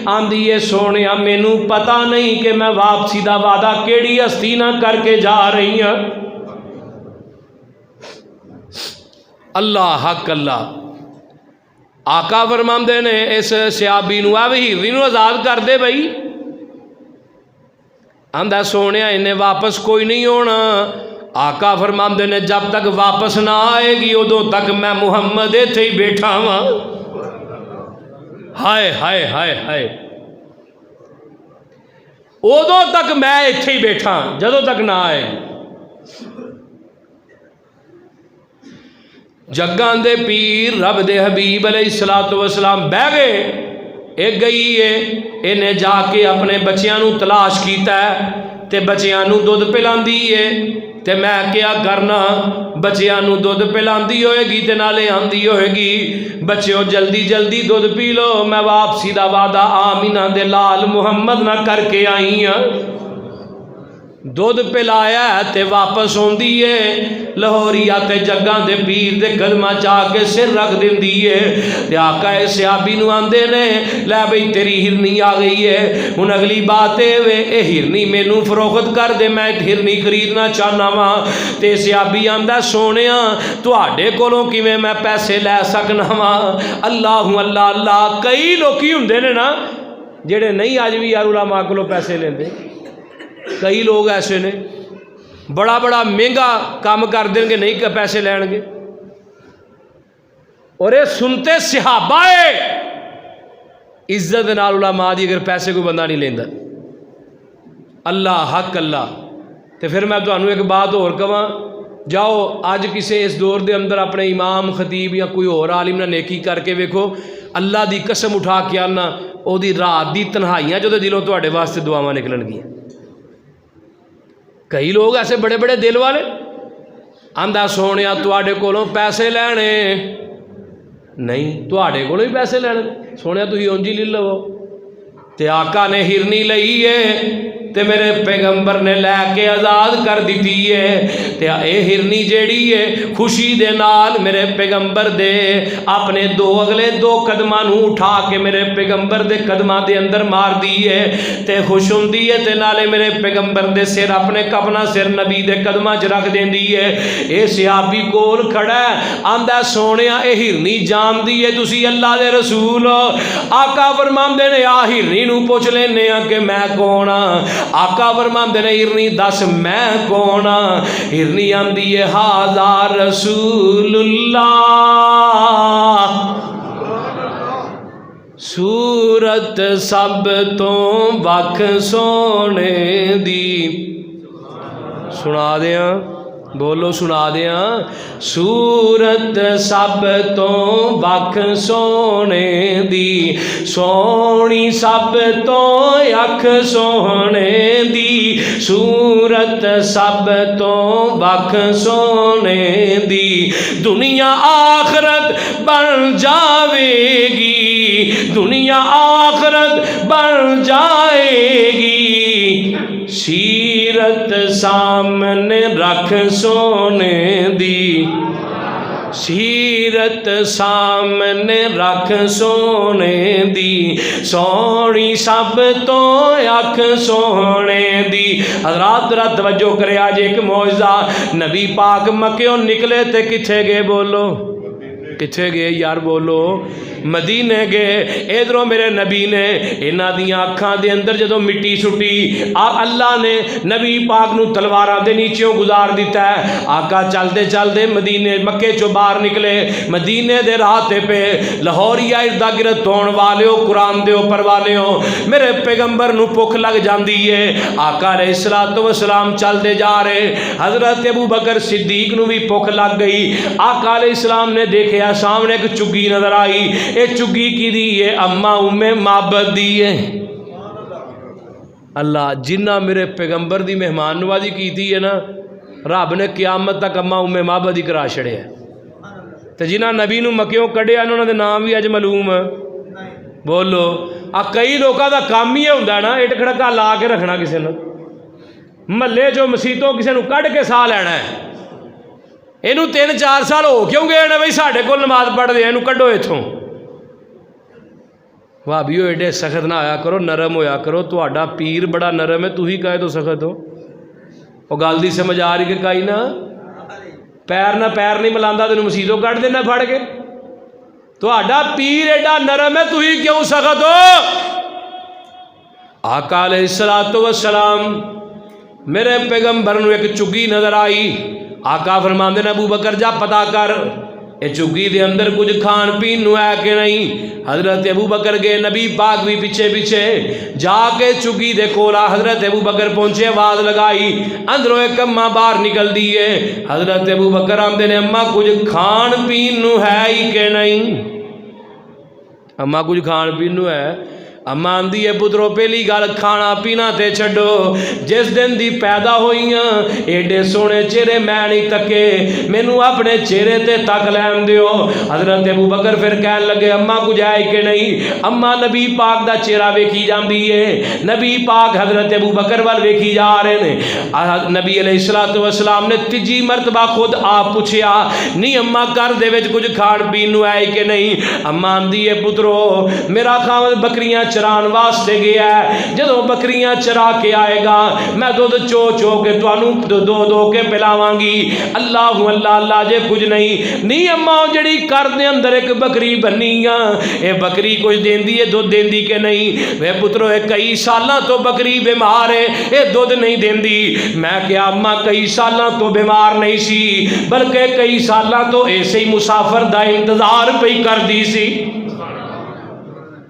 आंदी है सोने मैनू पता नहीं कि मैं वापसी का वादा केड़ी हस्ती ना करके जा रही हूं। अल्लाह हक अल्लाह। आका फरमांदे ने इस सहाबी नू आ हिरनी नू आज़ाद कर दे बई। आंदा सोने इन्हें वापस कोई नहीं होना। आका फरमांदे ने जब तक वापस ना आएगी उदों तक मैं मुहम्मद इत्थे ही बैठा वा। हाय हाय हाय हाय। उदों तक मैं इत्थे ही बैठा जदों तक ना आए। जग्गां दे पीर रब दे हबीब अलैहिस्सलातु वस्सलाम बह गए। एक गई है इन्हें जाके अपने बच्चियां नू तलाश कीता है, ते बच्चियां नू दुध पिलांदी है। ते मैं क्या करना, बच्चियां नू दुध पिलांदी होएगी ते नाले आंदी होएगी बच्चों जल्दी जल्दी दुध पी लो, मैं वापसी का वादा आमीना दे लाल मुहम्मद ना करके आई हाँ। दुध पिलाया ते वापस आती है। लाहौरिया ते जग्गां दे पीर दे कदमां च आके सिर रख देंदी है। ते आका सहाबी नू आंदे ने लै बई तेरी हिरनी आ गई है, हुण अगली बात ये हिरनी मैनू फरोख्त कर दे, मैं हिरनी खरीदना चाहना वा। ते सहाबी आंदा सोनिया तुहाडे कोलों किवें मैं पैसे लै सकना वा? अल्लाह अल्लाह अल्लाह। कई लोग हुंदे ने ना जेड़े नहीं अज भी यार उलमा कोलों पैसे लेंदे। कई लोग ऐसे ने बड़ा बड़ा महंगा काम कर देंगे नहीं पैसे लैणगे। और ये सुनते सहाबा है इज्जत नाल उलमा दी, अगर पैसे कोई बंदा नहीं लेंदा। अल्लाह हक अल्लाह। तो फिर मैं तुहानू एक बात होर कवां, जाओ अज किसी इस दौर के अंदर अपने इमाम खतीब या कोई होर आलिम ना नेकी करके वेखो, अल्लाह की कसम उठा के आना ओदी रात की तन्हाइयां जो दिलों तुहाडे वास्ते दुआवां निकलणगियां। कई लोग ऐसे बड़े बड़े दिल वाले आंदा सोने तुहाडे कोलों पैसे लैने नहीं, तुहाडे कोलों ही पैसे लैने सोने तुसीं उंज ही ले लवो। ते आका ने हिरनी लई है ते मेरे पैगंबर ने लैके आज़ाद कर दी है। ते ये हिरनी जेड़ी है खुशी दे नाल मेरे पैगंबर दे अपने अगले दो कदमां नू उठा के मेरे पैगंबर दे कदमां दे अंदर मार दी है ते खुश हुंदी है। ते नाले मेरे पैगंबर दे सिर अपने अपना सिर नबी दे कदमां च रख देंदी है। ये सहाबी कोल खड़ा है आंदा सोनिया ये हिरनी जानदी है तुसी अल्लाह दे रसूल। आका फरमांदे ने आ हिरनी नू पुछ लेने कि मैं कौन हाँ। आका फरमांदे ने हिरनी दस मैं कौन हाँ। हिरनी आंदी है हाज़ा रसूलुल्लाह, सूरत सब तो वख सोने दी। सुना दें बोलो सुना दिया। सूरत सब तो बख सोने दी, सोनी सब तो अख सोने दी, सूरत सब तो बख सोने दी, दुनिया आखरत बन जावेगी, दुनिया आखरत बन जाएगी, सीरत सामने रख सोने दी, सीरत सामने रख सोने दी, सोनी सब तो अख सोने दी। हज़रात जरा तवज्जो करे, आज एक मौजज़ा, नबी पाक मक्यों निकले ते किथे गए? बोलो किथे गए यार? बोलो मदीने गए। इधरों मेरे नबी ने इन्हां दियां अखां दे अंदर जदों मिट्टी सुट्टी, अल्लाह ने नबी पाक नूं तलवारां दे नीचों गुजार दिता है। आका चलते चलते मदीने मक्के चों बाहर निकले, मदीने दे राह ते पे लाहौरिया इर्दा गिरद होण वालिओ, कुरान दे उपर वालिओ, मेरे पैगंबर नूं भुख लग जाती है। आका अलैहिस्सलातु वस्सलाम चलते जा रहे, हज़रत अबू बकर सिद्दीक नूं भी भुख लग गई। आका अलैहिस्सलाम ने देखा सामने एक चुग्गी नजर आई, ये चुग्गी की दी है? अम्मा उम्मे माबद दी है। अल्लाह जिन्ना मेरे पैगंबर की मेहमान नवाजी की है ना, रब ने क्यामत तक अम्मा उम्मे माबद ही करा छड़िया। तो जिन्हें नबी नूं मक्यों कढ़िया उन्होंने नाम भी अज मालूम। बोलो कई लोगों का काम ही होंदा ना इट खड़का ला के रखना, किसी ने महल्ले चो मसीतों किसी नूं कढ़ के साह लैना है। इनू 3-4 साल हो क्यों गए ने बई साढ़े को नमाज पढ़ते, इनू कढ़ो इथों। भाभीओ एडे सख्त ना होया करो, नरम होया करो। तुहाडा पीर बड़ा नरम है, तू ही कहे तो सख्त हो। वो गल दी समझ आ रही कि कई ना पैर नहीं मिलांदा, तेनू मसीतों कढ़ देना फड़ के। तुहाडा पीर एडा नरम है, तू ही क्यों सख्त हो? आका अलैहिस्सलातु वस्सलाम मेरे पैगंबर नूं एक चुग्गी नजर आई। आका फरमांदे ने अबू बकर जा पता कर ये चुग्गी दे अंदर कुछ खान पीन नूं है कि नहीं। हजरत अबू बकर गए, नबी पाक भी पीछे पीछे जाके चुग्गी दे कोला हजरत अबू बकर पहुंचे, आवाज लगाई, अंदरों एक अम्मा बाहर निकल दी है। हजरत अबू बकर आंदे ने अम्मा कुछ खान पीन नूं है ही कि नहीं? अम्मा कुछ खान पीन नूं है? अम्मा आंदी है पुत्रो पहली गल खाना पीना ते छड्डो, जिस दिन दी पैदा होई हां एडे सोहने चेहरे मैं नहीं तके, मैनू अपने चेहरे ते तक लैन दिओ। हजरत अबू बकर फिर कहन लगे अम्मा कुछ है कि नहीं? अम्मा नबी पाक दा चेहरा वेखी जाती है, नबी पाक हजरत अबू बकर वाल वेखी जा रहे हैं। नबी अलैहिस्सलातु वस्सलाम ने तीजी मरतबा खुद आप पूछया नहीं अम्मा घर दे विच कुछ खाण पीन नूं है कि नहीं? अम्मा आंदी है पुत्रो मेरा खावद बकरियां चरान वास्ते गया है, जदों बकरियां चरा के आएगा मैं दुध चो चो के तुहानू दो के पिलावांगी। अल्लाह अल्लाह अल्लाह जे कुछ नहीं अम्मा जड़ी घर दे अंदर एक बकरी बनी आ, ये बकरी कुछ देंदी है, दुध देंदी के नहीं? वे पुत्रो कई सालों तो बकरी बीमार है, ये दुध नहीं देंदी। मैं क्या अम्मा कई सालों तो बीमार नहीं सी, बल्कि कई सालों तो ऐसे ही मुसाफर दा इंतजार पे कर दी सी।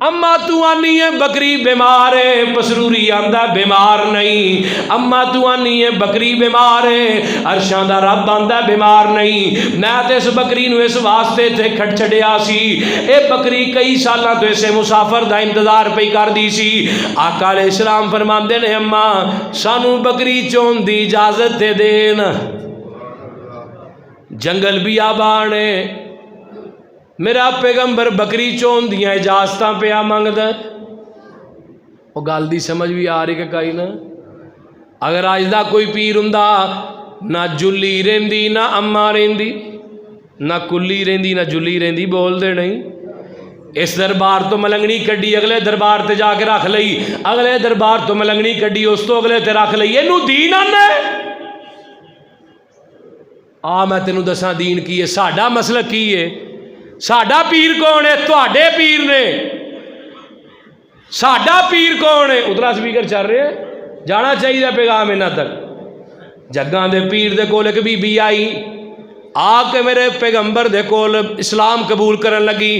अम्मा तू आनी है बकरी बीमार है, पसरूरी आंदा बीमार नहीं। अम्मा तू आनी है बकरी बीमार है, अरशां दा रब आंदा बीमार नहीं। मैं तो इस बकरी नूं इस वास्ते ते खट छड़िया सी, ये बकरी कई सालों तो इसे मुसाफर दा इंतजार पे करदी सी। आका अलैहिस्सलाम फरमांदे ने अम्मा सानू बकरी चोन दी इजाजत दे देन, जंगल बियाबान है, मेरा पैगंबर बकरी चोन दियां इजाजतां पिया मंगदा। वो गल दी समझ भी आ रही कि कई ना अगर अज दा कोई पीर हुंदा ना जुली रहिंदी ना अम्मा रहिंदी, ना कुली रहिंदी ना जुली रहिंदी, बोलदे नहीं। इस दरबार तो मलंगनी कड्डी अगले दरबार ते जाके रख लई, अगले दरबार तो मलंगनी कड्डी उस तो अगले ते रख लई। इनू दीन आना आ मैं तेनू दसा दीन की है, साडा मसलक की है, साडा पीर कौन है? तुहाडे पीर ने। साडा पीर कौन है? उधरा स्पीकर चल रहे हैं, जाना चाहिए पैगाम इन्हां तक। जग्गां दे पीर दे कोल एक बीबी आई, आके मेरे पैगंबर दे कोल इस्लाम कबूल करन लगी।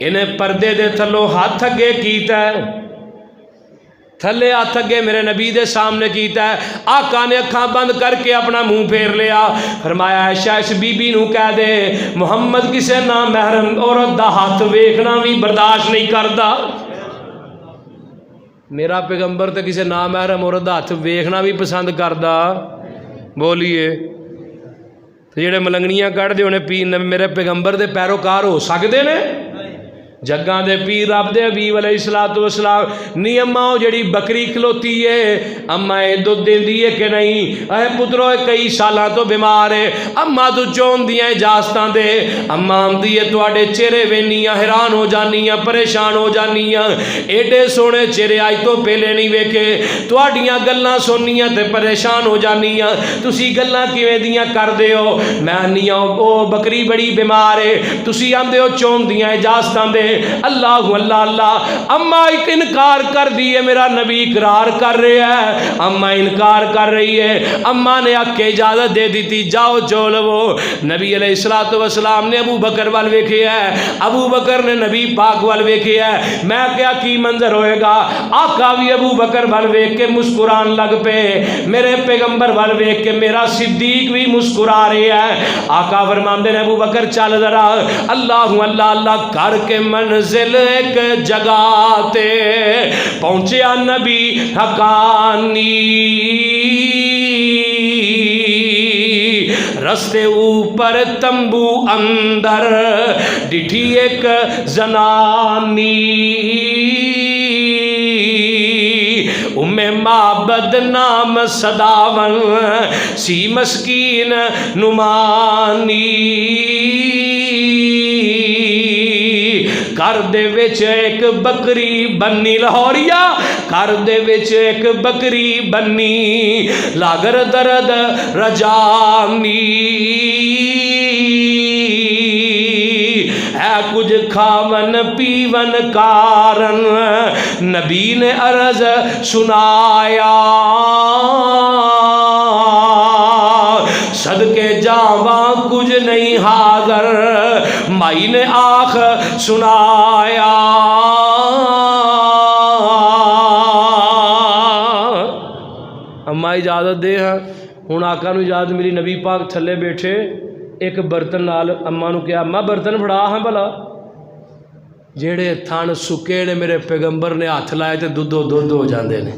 इन्हें पर्दे दे थल्लों हाथ अगे कीता, थले हथ अगे मेरे नबी दे सामने कीता है। आका ने अखां बंद करके अपना मुंह फेर लिया। फरमाया आयशा इस बीबी नूं कह दे मुहम्मद किसी ना महरम औरत दा हथ वेखना भी बर्दाश्त नहीं करता। मेरा पैगंबर तो किसी ना महरम औरत दा हथ वेखना भी पसंद करता। बोलिए तो जेडे मलंगनियां कढ़दे होने पीर मेरे पैगंबर दे पैरोकार हो सकते ने? जग्गां दे पीर रब दे हबीब अलैहिस्सलातु वस्सलाम नी अम्मा वो जड़ी बकरी खलोती है अम्मा ये दुध देंदी है कि नहीं? अरे पुत्रो कई सालों तो बीमार है। अम्मा तू चाहदियां इजाजतां दे। अम्मा आंदी है तुहाडे चेहरे वेनियां हैरान हो जानियां परेशान हो जानियां। एडे सोहने चेहरे अज तो पहले नहीं वेखे। तुहाडियां गल्लां सुननियां ते परेशान हो जानियां। तुसी गल्लां किवें दियां करदे हो? मैं आनी ओ बकरी बड़ी बीमार है तुसी आंदे हो चाहदियां इजाजतां दे। अल्लाह अल्लाह अल्लाह। अम्मा एक इनकार कर दी है मेरा नबी इकरार कर रहा है। अम्मा इनकार कर रही है। अम्मा ने आके इजाजत दे दी जाओ जो लवो। नबी अलैहिस्सलातु वस्सलाम ने अबू बकर वाल वेखे है। अबू बकर ने नबी पाक वाल वेखे है। मैं क्या की मंजर होएगा? आका भी अबू बकर वाल वेख के मुस्कुरान लग पे। मेरे पैगंबर वाल वेख के मेरा सिद्दीक भी मुस्कुरा रहा है। आका फरमांदे ने अबू बकर चल जरा अल्लाह अल्लाह अल्लाह करके मंजिल एक जगह ते पहुंचा नबी हकानी। रस्ते ऊपर तंबू अंदर डिठी एक जनानी। उम्मे माबद नाम सदावन सी मस्कीन नुमानी। घर दे विच एक बकरी बन्नी लाहौरिया घर दे विच एक बकरी बन्नी लागर दर्द रजानी। है कुछ खावन पीवन कारण नबी ने अर्ज सुनाया। सदके जावा कुछ नहीं हाजर माई ने आख सुनाया। अम्मा इजाजत दे हाँ हुण आका नूं इजाजत मिली। नबी पाक थले बैठे एक बर्तन नाल अम्मा नूं कहा अम्मा बर्तन फड़ा हाँ भला। जेड़े थण सुके ने मेरे पैगंबर ने हथ लाए तो दुद्धो दुध हो जाते हैं।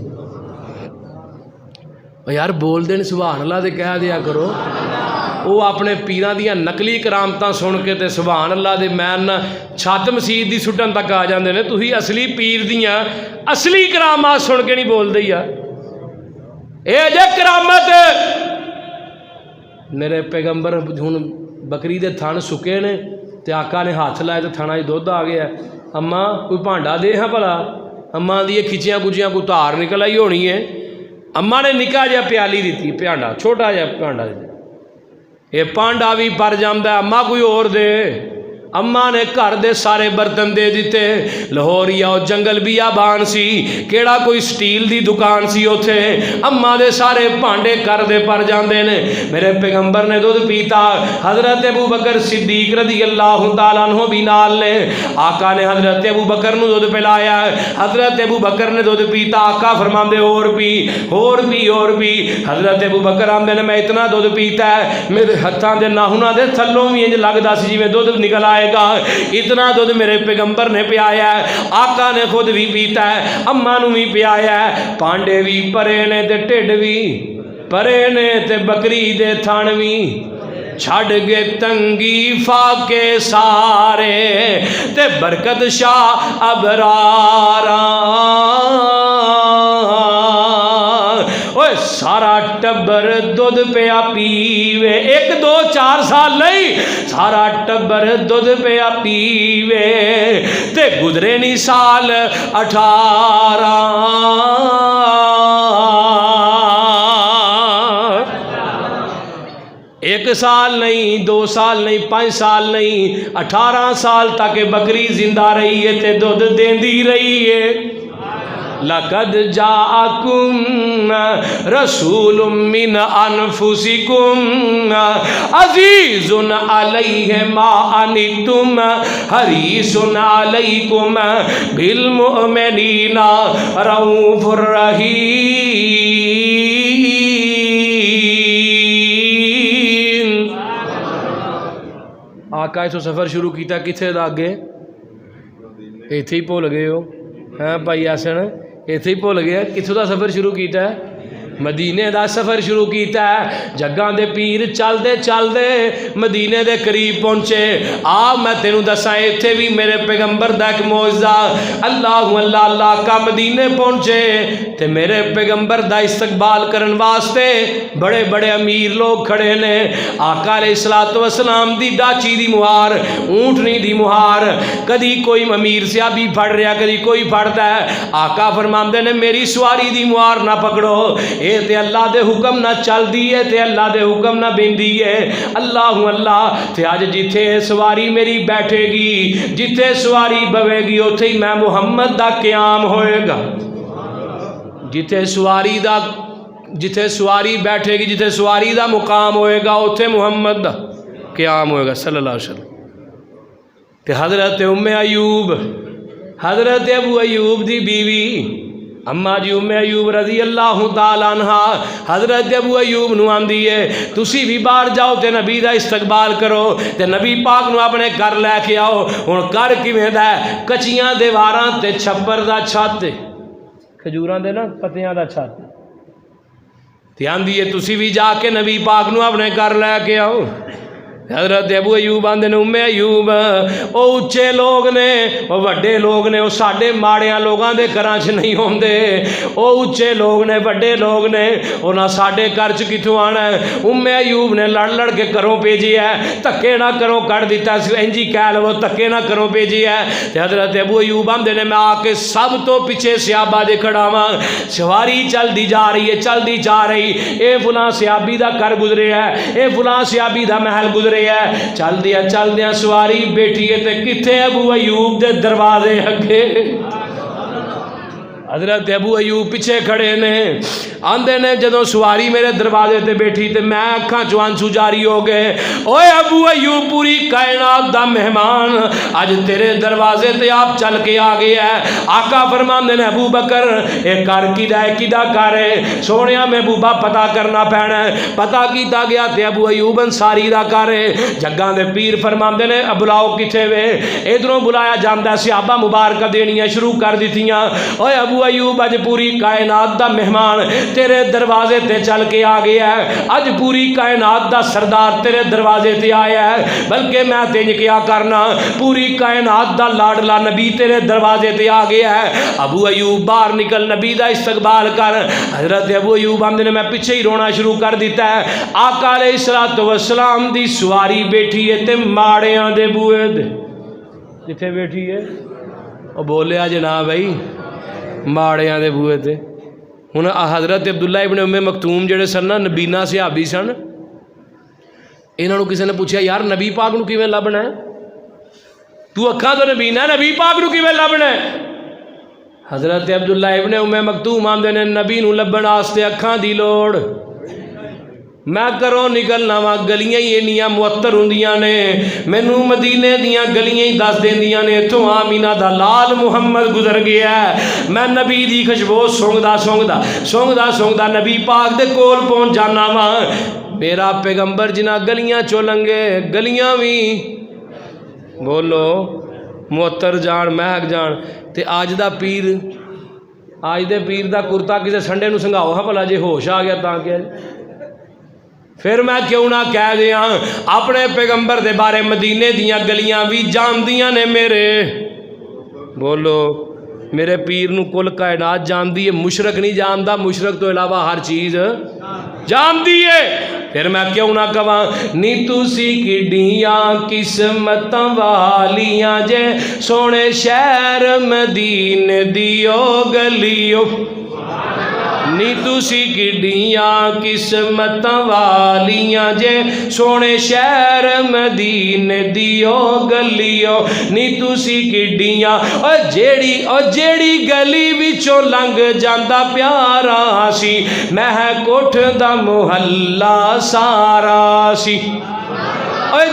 यार बोलते हैं सुभान अल्लाह ते कह दिया करो। वो अपने पीरां दियां नकली करामतां सुन के ते सुभान अल्लाह दे मैन छत मसीत दी सुटन तक आ जाते हैं। तुसीं असली पीर दियां असली करामात सुन के नहीं बोलते यार। ये जे करामत मेरे पैगंबर हुण बकरी दे थण सुके ने ते आका ने हाथ लाए तो थणा च दुध आ गया। अम्मा कोई भांडा दे हाँ भला। अम्मा दी खिचियां कुचियां कोई धार निकल आई होनी है। अम्मा ने निका जिहा प्याली दी भांडा छोटा जिहा भांडा दी। ये भांडा भी भर जाता। अम्मा कोई और दे। अम्मा ने घर दे सारे बर्तन दे दिते। लाहौरिया जंगल बियाबान सी केड़ा कोई स्टील दी दुकान सी उथे। अम्मा दे सारे भांडे घर दे भर जाते ने। मेरे पैगंबर ने दुध पीता। हजरत अबू बकर सिद्दीक रज़ी अल्लाह तआला अन्हु भी नाल ने। आका ने हजरत अबू बकर नूं दुध पिलाया। हजरत अबू बकर ने दुध पीता। आका फरमांदे और पी होर पी और पी। हजरत अबू बकर आंदे ने मैं इतना दुध पीता है मेरे हत्थां दे नाहुना दे थल्लों भी इंज लगदा सी जिवें दुध निकल आए। इतना दुध मेरे पैगंबर ने पियाया है। आका ने खुद भी पीता है अम्मा नूं भी पियाया है। पांडे भी परे ने ते ढिड भी परे ने ते बकरी दे थण भी छड़ गए तंगी फाके सारे ते बरकत शाह अबरारा। ओए सारा टब्बर दुध पिया पीवे। 1 2 4 साल नहीं सारा टब्बर दुध पिया पीवे ते गुजरे नहीं साल 18। एक साल नहीं 2 साल नहीं 5 साल नहीं 18 साल तक बकरी जिंदा रही है ते दुध देंदी रही है। लक़द जाअकुम रसूलुम मिन अनफुसिकुम अज़ीज़ुन अलैहि मा अनित्तुम हरीसुन अलैकुम बिल मुमिनीना रऊफ़ुर रहीम। आका इथों सफ़र शुरू किया किथे दा अगे इत्थे ही भुल गए हो हैं भाई आसन इत्थे ही भुल गए किथों का सफ़र शुरू किया मदीने का सफ़र शुरू किया जग्गां दे पीर चलते चलते मदीने के करीब पहुँचे आ मैं तेनू दसा इत्थे भी मेरे पैगंबर दा एक मौजज़ा अल्लाह अल्लाह अल्लाह का मदीने पहुँचे ते मेरे पैगंबर दा इस्तकबाल करन वास्ते बड़े बड़े अमीर लोग खड़े ने आका अलैहिस्सलातु वस्सलाम दी डाची दी मुहार ऊँटनी दी मुहार कदी कोई अमीर सियाबी फड़ रहा कदी कोई फड़ता है आका फरमांदे ने मेरी सवारी दी मुहार ना पकड़ो ये ते अल्लाह दे हुक्म ना चलदी है ते अल्लाह दे हुक्म ना बिंदी है अल्लाह अल्लाह ते अज जिथे सवारी मेरी बैठेगी जिथे सवारी बवेगी उथे ही मैं मुहम्मद दा क़याम होएगा जिथे सवारी बैठेगी जिथे सवारी दा मुकाम होएगा उथे मुहम्मद दा क़याम होएगा सल्लल्लाहु अलैहि वसल्लम। ते हज़रत उम्मे अयूब हज़रत अबू अयूब दी बीवी अम्मा जी उम्मे अयूब रजी अल्लाह तआला अन्हा हज़रत अबू अयूब नूं आंदी है तुसी भी बाहर जाओ ते नबी दा इस्तकबाल करो ते नबी पाक नूं अपने घर लैके आओ। हुण घर किवें दा कच्चियां दीवारां ते छप्पर दा छत खजूरां दे ना पत्तियां दा छत ते आंदी है तुसी भी जाके नबी पाक नूं अपने घर लैके आओ। हज़रत अबू अयूब आंदे ने उम्मे अयूब वो उच्चे लोग ने वो वड्डे लोग ने वो साडे माड़ियां लोगों के घरां च नहीं होंदे वो उच्चे लोग ने वड्डे लोग ने उन्हां साडे घर च कित्थों आना है। उम्मे अयूब ने लड़ लड़ के घरों भेजी है धक्के ना करो कढ़ दिता इंजी कह लवो धक्के ना करो भेजी है। हज़रत अबू अयूब आंदे ने मैं आके सब तो पिछे सियाबा दे खड़ा वां सवारी चलती जा रही है चलती जा रही ये फुलां सियाबी का घर गुजरे है ये फुलां सियाबी का महल गुजरे है चलदियां सवारी बैठी है ते किथे अबू अयूब दे दरवाजे अगे हज़रत अबू अयूब पिछे खड़े ने आंदे ने जदों सवारी मेरे दरवाजे ते बैठी ते मैं अखां चों आंसू जारी हो गए। ओए अबू अयूब पूरी कायनात दा मेहमान अज तेरे दरवाजे ते आप चल के आ गया है। आका फरमांदे ने अबू बकर ये घर किदा घर है सोहणिया महबूबा पता करना पैना है। पता किया गया ते अबू अयूब अंसारी दा घर है। जग्गां दे पीर फरमांदे ने बुलाओ किथे वे इधरों बुलाया जांदा सियाबा मुबारक देनियां शुरू कर दित्तियां। ओए अबू अयूब अज पूरी कायनात दा मेहमान तेरे दरवाजे ते चल के आ गया है। अज पूरी कायनात दा सरदार तेरे दरवाजे ते आया है बल्कि मैं तेज क्या करना पूरी कायनात दा लाडला नबी तेरे दरवाजे ते आ गया है। अबू अयूब बाहर निकल नबी दा इस्तकबाल कर। हज़रत अबू अयूब आंदे ने मैं पिछे ही रोना शुरू कर दिता है। आका अलैहिस्सलातु वस्सलाम दी सवारी बैठी है ते माड़ियां दे बूए दे जिथे बैठी है वो बोलिया जे ना भाई माड़ियां दे बूए ते। हुण हज़रत अब्दुल्ला इब्न उम्मे मखतूम जिहड़े सन ना नबीना सहाबी सन इन्हां नूं किसी ने पूछा यार नबी पाक नूं किवें लभना है तू अखां तो नबीना नबी पाक नूं किवें लभना है। हज़रत अब्दुल्ला इब्न उम्मे मखतूम आंदे ने नबी नूं लभण वास्ते अखां दी लोड़ मैं घरों निकलना वा गलियां ही इन्नियां मुअत्तर हुंदियां ने मैनू मदीने दियां गलियां ही दस देंदियां ने इत्थों आमीना दा लाल मुहम्मद गुजर गया मैं नबी दी खुशबू सूंघदा नबी पाक दे कोल पहुंच जाना वा। मेरा पैगंबर जिन्हां गलियां चो लंघे गलियां भी बोलो मुअत्तर जान महक जान ते अज दा पीर अज दे पीर दा कुर्ता किसी संडे नूं संघाओ हाँ भला जे होश आ गया तां क्या फिर मैं क्यों ना कह दिया अपने पैगंबर दे बारे मदीने दियां गलियां भी जानदियां ने मेरे बोलो मेरे पीर नूं कुल कायनात जानदी है मुशरक नहीं जानदा मुशरक तो इलावा हर चीज़ जानदी है। फिर मैं क्यों ना कवां नी तुसी किड्डियां किस्मतां वालियां जे सोने शहर मदीने दियो गलियो नी तुसी किड्डियां किस्मतां वालियां जे सोने शहर मदीने दियो गलियो नी तुसी किड्डियां ओ जेड़ी गली विचों लंघ जांदा प्यारा सी मह कोठ दा मुहल्ला सारा सी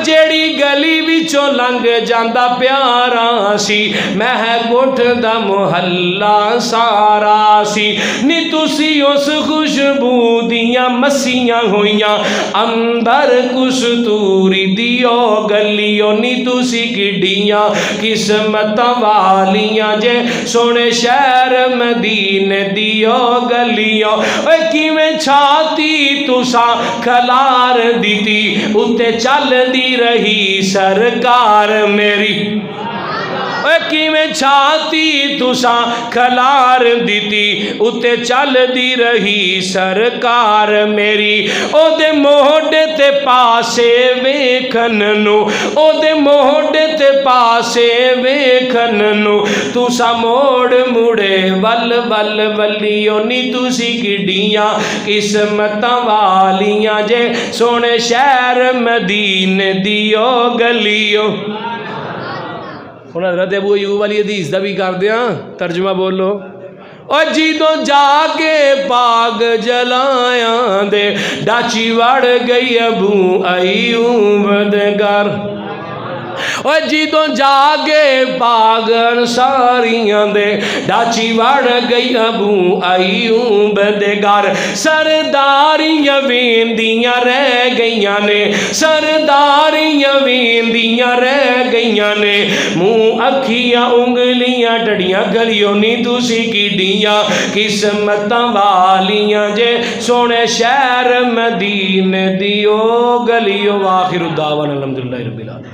जेड़ी गली विचों लंघ जांदा प्यारा सी मह कोठ दा मुहल्ला सारा सी नी तुसी उस खुशबू दियां मस्सियां होइयां अंदर कस्तूरी दियो गलियो नी तुसी किड्डियां किस्मतां वालियां जे सोने शहर मदीने दियो गलियो किवें छाती तुसा खलार दिती उत्ते चल दी रही सरकार मेरी किवें छाती तुसा खलार दिती उत्ते चलदी रही सरकार मेरी ओदे मोहडे ते पासे वेखन नु ओदे मोहडे ते पासे वेखन नु तुसा मोड़ मुड़े वल वल वलियो नी तुसी किड्डियां किस्मतां वालियां जे सोने शहर मदीने दियो गलियो। ਹੁਣ ਹਜ਼ਰਤ ਅਬੂ ਅਯੂਬ ਵਾਲੀ ਹਦੀਸ ਦਾ ਵੀ ਕਰਦੇ ਆ ਤਰਜਮਾ ਬੋਲੋ और जिदों जाके बाग जलाया दे डाची वड़ गई अबू अयूब दे घर और जिदों जागे बाग अंसारियां दे डाची वड़ गई अबू अयूब दे घर सरदारियां वेंदियां रह गईयां ने सरदारियां वेंदियां रह गईयां ने मुंह अखियां उंगलियां टड़ियां गलियों नी तुसी किड्डियां किस्मतां वालियां जे सोने शहर मदीने दियो गलियो। आखिर दावा अल्हम्दुलिल्लाह रब्बिल आलमीन।